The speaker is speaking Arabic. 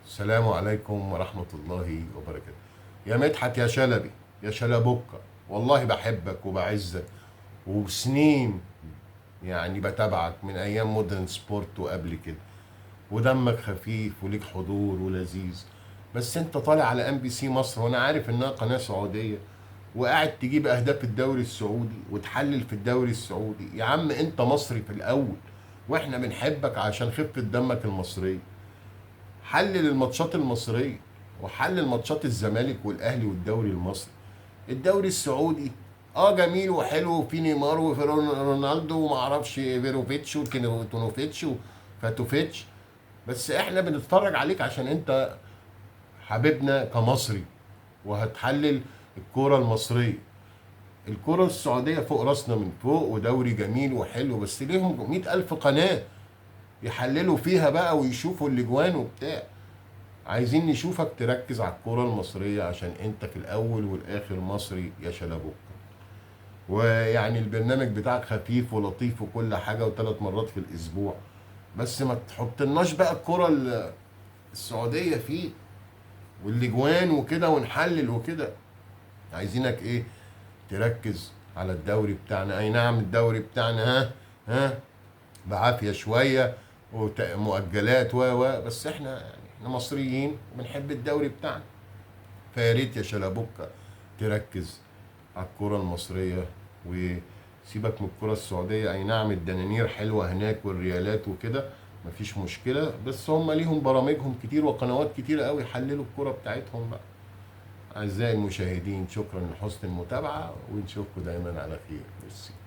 السلام عليكم ورحمة الله وبركاته. يا مدحت يا شلبي يا شلبوكة، والله بحبك وبعزك وسنين، يعني بتابعك من أيام مودرن سبورت وقبل كده، ودمك خفيف وليك حضور ولذيذ. بس انت طالع على ام بي سي مصر وانا عارف انها قناة سعودية، وقاعد تجيب اهداف الدوري السعودي وتحلل في الدوري السعودي. يا عم انت مصري في الاول، واحنا بنحبك عشان خفة دمك المصرية. حلل الماتشات المصريه وحلل ماتشات الزمالك والاهلي والدوري المصري. الدوري السعودي جميل وحلو وفي نيمار ورونالدو وما اعرفش فيروفيتش وتونوفيتش وفاتوفيتش، بس احنا بنتفرج عليك عشان انت حبيبنا كمصري، وهتحلل الكوره المصريه. الكرة السعودية فوق راسنا من فوق، ودوري جميل وحلو، بس ليهم 100,000 قناة يحللوا فيها بقى ويشوفوا الاجوان وبتاع. عايزين نشوفك تركز على الكرة المصرية عشان انت في الاول والاخر مصري يا شلبوك. ويعني البرنامج بتاعك خفيف ولطيف وكل حاجة، وثلاث مرات في الاسبوع، بس ما تحطلناش بقى الكرة السعودية فيه والاجوان وكده ونحلل وكده. عايزينك ايه؟ تركز على الدوري بتاعنا. اي نعم الدوري بتاعنا ها بعافية شوية ومؤجلات بس احنا مصريين وبنحب الدوري بتاعنا. فيا ريت يا شلبوكة تركز على الكرة المصرية وسيبك من الكرة السعودية. اي نعم الدنانير حلوة هناك والريالات وكده، مفيش مشكلة، بس هم ليهم برامجهم كتير وقنوات كتير قوي يحللوا الكرة بتاعتهم بقى. أعزائي المشاهدين، شكرا لحسن المتابعة ونشوفكم دايما على خير. ميرسي.